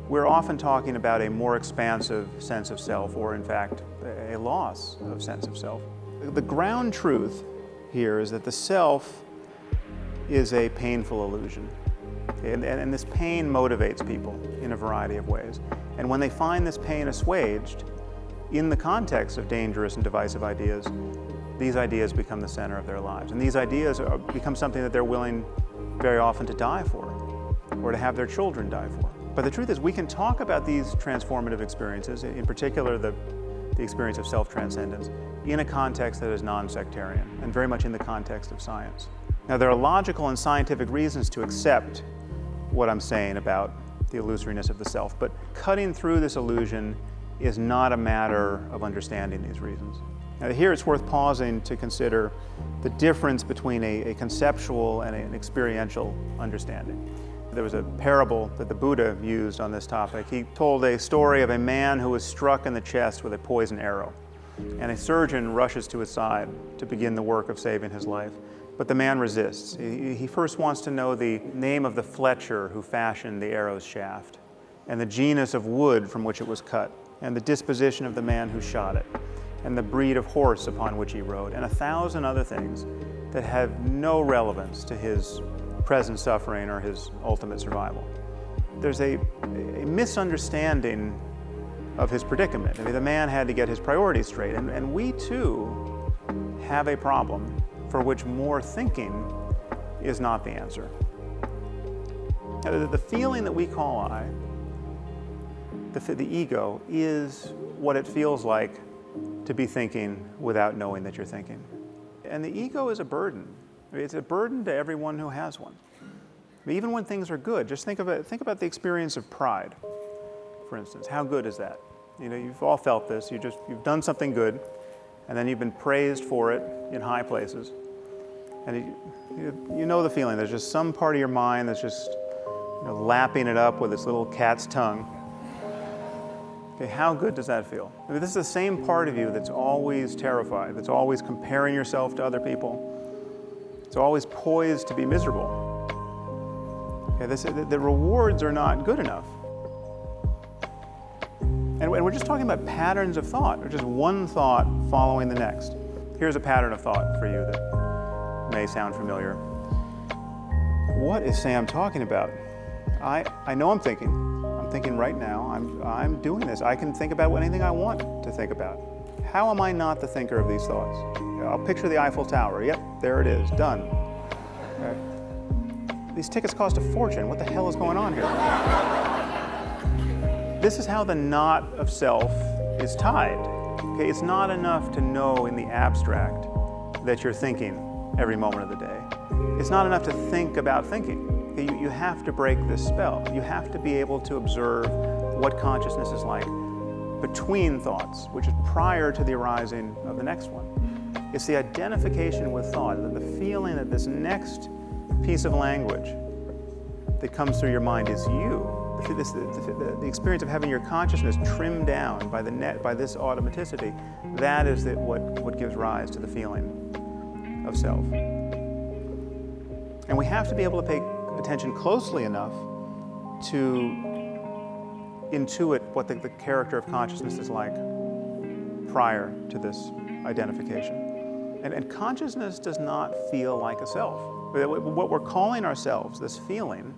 We're often talking about a more expansive sense of self, or in fact, a loss of sense of self. The ground truth here is that the self is a painful illusion. And this pain motivates people in a variety of ways. And when they find this pain assuaged, in the context of dangerous and divisive ideas, these ideas become the center of their lives. And these ideas become something that they're willing very often to die for, or to have their children die for. But the truth is, we can talk about these transformative experiences, in particular the experience of self-transcendence, in a context that is non-sectarian, and very much in the context of science. Now, there are logical and scientific reasons to accept what I'm saying about the illusoriness of the self, but cutting through this illusion is not a matter of understanding these reasons. Now, here it's worth pausing to consider the difference between a conceptual and an experiential understanding. There was a parable that the Buddha used on this topic. He told a story of a man who was struck in the chest with a poison arrow, and a surgeon rushes to his side to begin the work of saving his life. But the man resists. He first wants to know the name of the Fletcher who fashioned the arrow's shaft, and the genus of wood from which it was cut, and the disposition of the man who shot it, and the breed of horse upon which he rode, and 1,000 other things that have no relevance to his present suffering or his ultimate survival. There's a misunderstanding of his predicament. I mean, the man had to get his priorities straight, and we too have a problem for which more thinking is not the answer. The feeling that we call I, the ego, is what it feels like to be thinking without knowing that you're thinking. And the ego is a burden. It's a burden to everyone who has one. Even when things are good, just think about the experience of pride, for instance. How good is that? You've all felt this. You've done something good, and then you've been praised for it in high places. And you know the feeling. There's just some part of your mind that's just lapping it up with its little cat's tongue. Okay, how good does that feel? I mean, this is the same part of you that's always terrified, that's always comparing yourself to other people. It's always poised to be miserable. Okay, the rewards are not good enough. And we're just talking about patterns of thought, or just one thought following the next. Here's a pattern of thought for you that may sound familiar. What is Sam talking about? I know I'm thinking right now. I'm doing this. I can think about anything I want to think about. How am I not the thinker of these thoughts? I'll picture the Eiffel Tower. Yep, there it is, done. Okay. These tickets cost a fortune. What the hell is going on here? This is how the knot of self is tied. Okay, it's not enough to know in the abstract that you're thinking every moment of the day. It's not enough to think about thinking. You have to break this spell. You have to be able to observe what consciousness is like between thoughts, which is prior to the arising of the next one. It's the identification with thought, the feeling that this next piece of language that comes through your mind is you. The experience of having your consciousness trimmed down by this automaticity, that is what gives rise to the feeling of self. And we have to be able to pay attention closely enough to intuit what the character of consciousness is like prior to this identification. And consciousness does not feel like a self. What we're calling ourselves, this feeling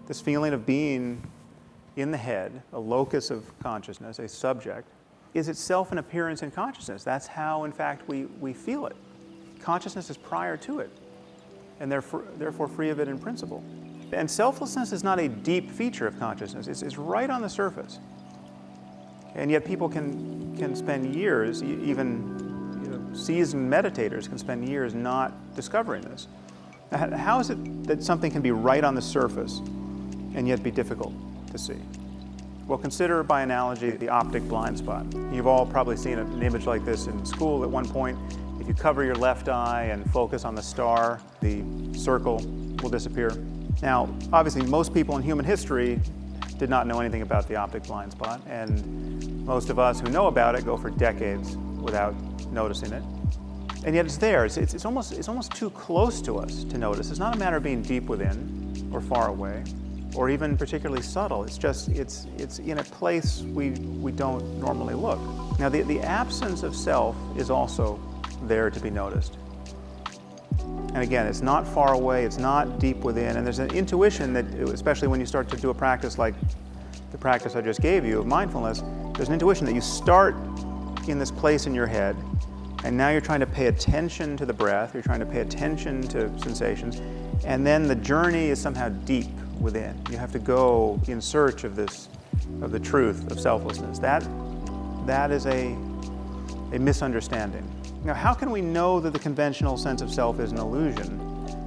of being in the head, a locus of consciousness, a subject, is itself an appearance in consciousness. That's how, in fact, we feel it. Consciousness is prior to it, and therefore free of it in principle. And selflessness is not a deep feature of consciousness. It's right on the surface. And yet people can spend years, even seasoned meditators can spend years not discovering this. How is it that something can be right on the surface and yet be difficult to see? Well, consider by analogy the optic blind spot. You've all probably seen an image like this in school at one point. If you cover your left eye and focus on the star, the circle will disappear. Now, obviously, most people in human history did not know anything about the optic blind spot, and most of us who know about it go for decades without noticing it. And yet it's there. It's almost too close to us to notice. It's not a matter of being deep within or far away, or even particularly subtle. It's in a place we don't normally look. Now, the absence of self is also there to be noticed. And again, it's not far away, it's not deep within, and there's an intuition that, especially when you start to do a practice like the practice I just gave you of mindfulness, there's an intuition that you start in this place in your head, and now you're trying to pay attention to the breath, you're trying to pay attention to sensations, and then the journey is somehow deep within. You have to go in search of the truth of selflessness. That is a misunderstanding. Now, how can we know that the conventional sense of self is an illusion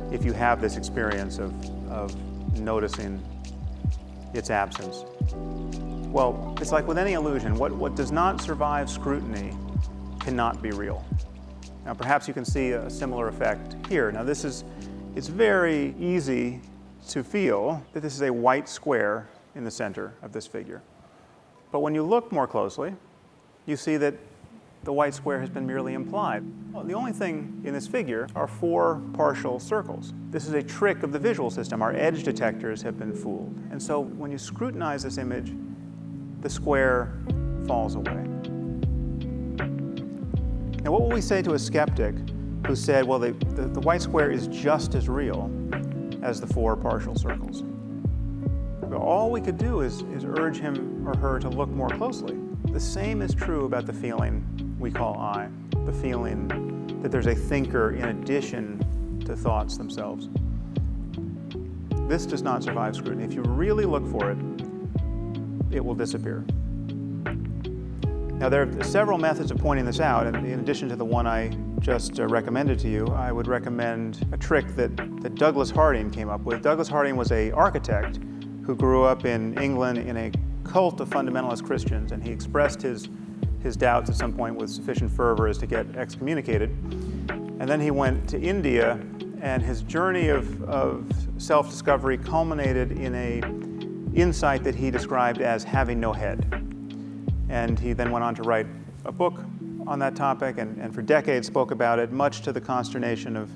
if you have this experience of noticing its absence? Well, it's like with any illusion, what does not survive scrutiny cannot be real. Now, perhaps you can see a similar effect here. Now, it's very easy to feel that this is a white square in the center of this figure. But when you look more closely, you see that the white square has been merely implied. Well, the only thing in this figure are 4 partial circles. This is a trick of the visual system. Our edge detectors have been fooled. And so when you scrutinize this image, the square falls away. Now, what will we say to a skeptic who said, well, the white square is just as real as the 4 partial circles? Well, all we could do is urge him or her to look more closely. The same is true about the feeling we call I, the feeling that there's a thinker in addition to thoughts themselves. This does not survive scrutiny. If you really look for it, it will disappear. Now, there are several methods of pointing this out, and in addition to the one I just recommended to you, I would recommend a trick that Douglas Harding came up with. Douglas Harding was an architect who grew up in England in a cult of fundamentalist Christians, and he expressed his doubts at some point with sufficient fervor as to get excommunicated. And then he went to India, and his journey of self-discovery culminated in an insight that he described as having no head. And he then went on to write a book on that topic, and for decades spoke about it, much to the consternation of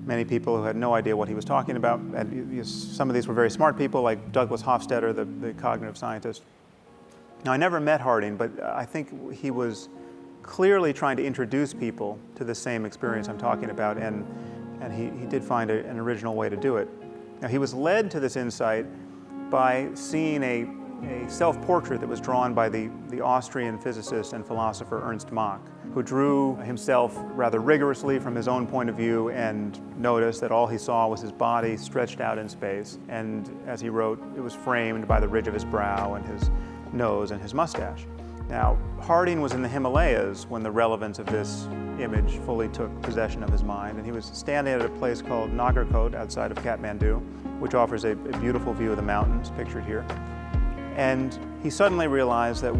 many people who had no idea what he was talking about. And some of these were very smart people, like Douglas Hofstadter, the cognitive scientist. Now, I never met Harding, but I think he was clearly trying to introduce people to the same experience I'm talking about, and he did find an original way to do it. Now, he was led to this insight by seeing a self-portrait that was drawn by the Austrian physicist and philosopher Ernst Mach, who drew himself rather rigorously from his own point of view and noticed that all he saw was his body stretched out in space. And as he wrote, it was framed by the ridge of his brow and his nose and his mustache. Now, Harding was in the Himalayas when the relevance of this image fully took possession of his mind, and he was standing at a place called Nagarkot outside of Kathmandu, which offers a beautiful view of the mountains pictured here. And he suddenly realized that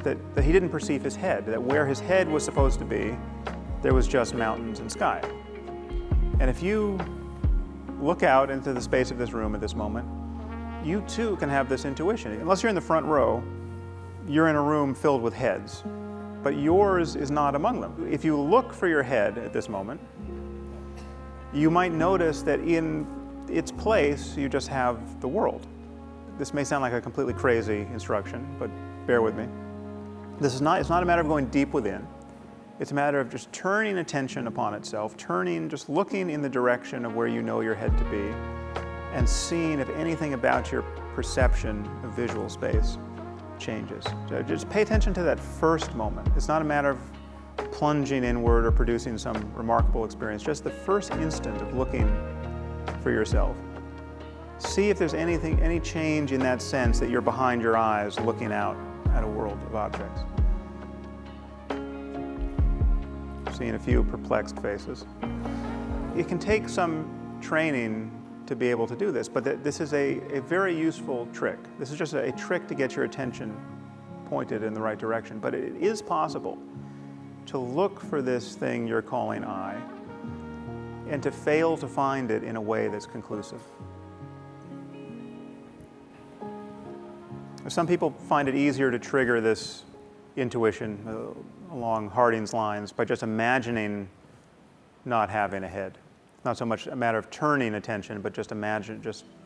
that he didn't perceive his head, that where his head was supposed to be, there was just mountains and sky. And if you look out into the space of this room at this moment, you too can have this intuition. Unless you're in the front row, you're in a room filled with heads, but yours is not among them. If you look for your head at this moment, you might notice that in its place, you just have the world. This may sound like a completely crazy instruction, but bear with me. It's not a matter of going deep within. It's a matter of just turning attention upon itself, just looking in the direction of where you know your head to be, and seeing if anything about your perception of visual space changes. So just pay attention to that first moment. It's not a matter of plunging inward or producing some remarkable experience, just the first instant of looking for yourself. See if there's any change in that sense that you're behind your eyes looking out at a world of objects. Seeing a few perplexed faces. It can take some training to be able to do this, but this is a very useful trick. This is just a trick to get your attention pointed in the right direction, but it is possible to look for this thing you're calling I and to fail to find it in a way that's conclusive. Some people find it easier to trigger this intuition along Harding's lines by just imagining not having a head. Not so much a matter of turning attention, but just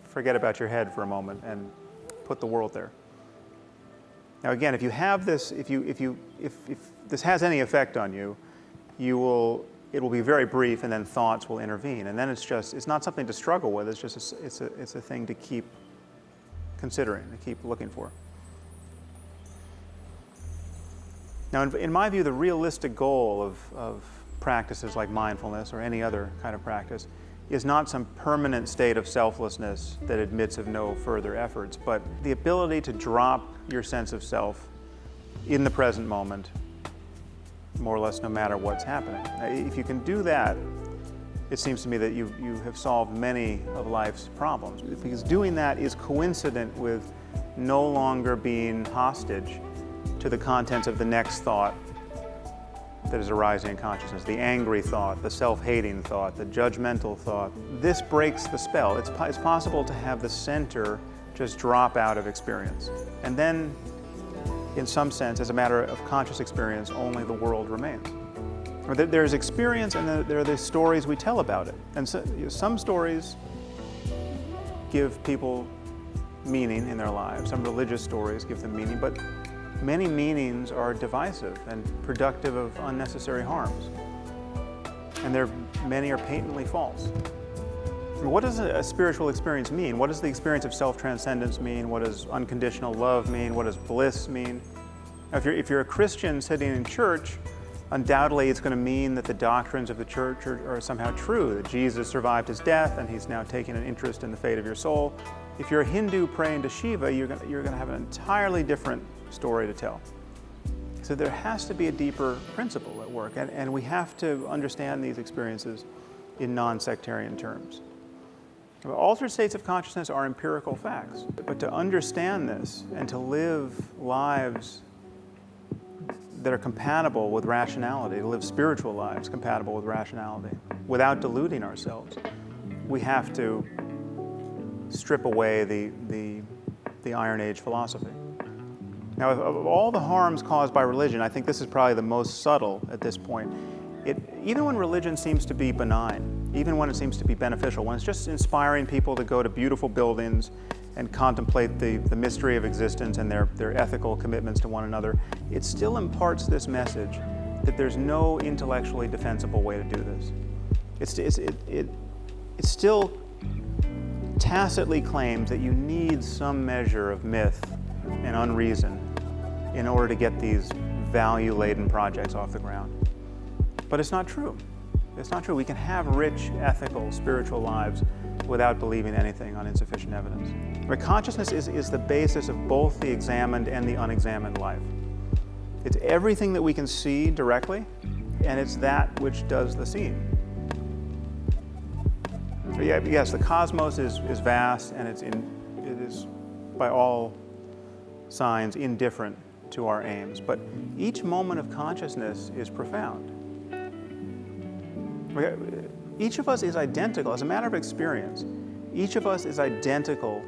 forget about your head for a moment and put the world there. Now again, if you have this, if this has any effect on you, it will be very brief, and then thoughts will intervene, and then it's not something to struggle with. It's a thing to keep considering, to keep looking for. Now, in my view, the realistic goal of practices like mindfulness or any other kind of practice is not some permanent state of selflessness that admits of no further efforts, but the ability to drop your sense of self in the present moment, more or less no matter what's happening. Now, if you can do that, it seems to me that you have solved many of life's problems, because doing that is coincident with no longer being hostage to the contents of the next thought that is arising in consciousness, the angry thought, the self-hating thought, the judgmental thought. This breaks the spell. It's possible to have the center just drop out of experience. And then, in some sense, as a matter of conscious experience, only the world remains. There's experience, and there are the stories we tell about it. And so, some stories give people meaning in their lives. Some religious stories give them meaning, but many meanings are divisive and productive of unnecessary harms. And many are patently false. What does a spiritual experience mean? What does the experience of self-transcendence mean? What does unconditional love mean? What does bliss mean? Now, if you're a Christian sitting in church, undoubtedly it's going to mean that the doctrines of the church are somehow true, that Jesus survived his death and he's now taking an interest in the fate of your soul. If you're a Hindu praying to Shiva, you're going to have an entirely different story to tell. So there has to be a deeper principle at work, and we have to understand these experiences in non-sectarian terms. Altered states of consciousness are empirical facts, but to understand this and to live lives that are compatible with rationality, to live spiritual lives compatible with rationality, without deluding ourselves, we have to strip away the Iron Age philosophy. Now, of all the harms caused by religion, I think this is probably the most subtle at this point. Even when religion seems to be benign, even when it seems to be beneficial, when it's just inspiring people to go to beautiful buildings and contemplate the mystery of existence and their ethical commitments to one another, it still imparts this message that there's no intellectually defensible way to do this. It still tacitly claims that you need some measure of myth and unreason in order to get these value-laden projects off the ground. But it's not true. It's not true. We can have rich, ethical, spiritual lives without believing anything on insufficient evidence. Right? Consciousness is the basis of both the examined and the unexamined life. It's everything that we can see directly, and it's that which does the seeing. So yes, the cosmos is vast, and it is by all signs indifferent to our aims, but each moment of consciousness is profound. Each of us is identical. As a matter of experience, each of us is identical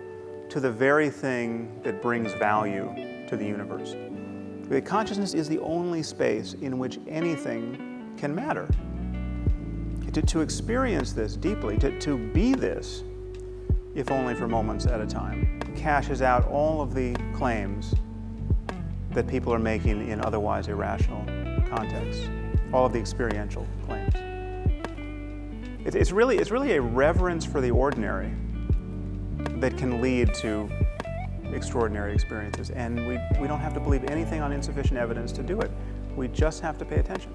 to the very thing that brings value to the universe. Consciousness is the only space in which anything can matter. To experience this deeply, to be this, if only for moments at a time, cashes out all of the claims that people are making in otherwise irrational contexts, all of the experiential claims. It's really a reverence for the ordinary that can lead to extraordinary experiences, and we don't have to believe anything on insufficient evidence to do it. We just have to pay attention.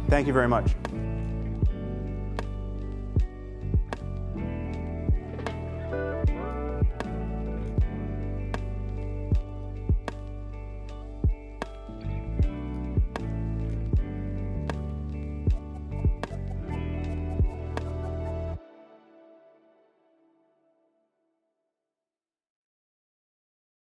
Thank you very much.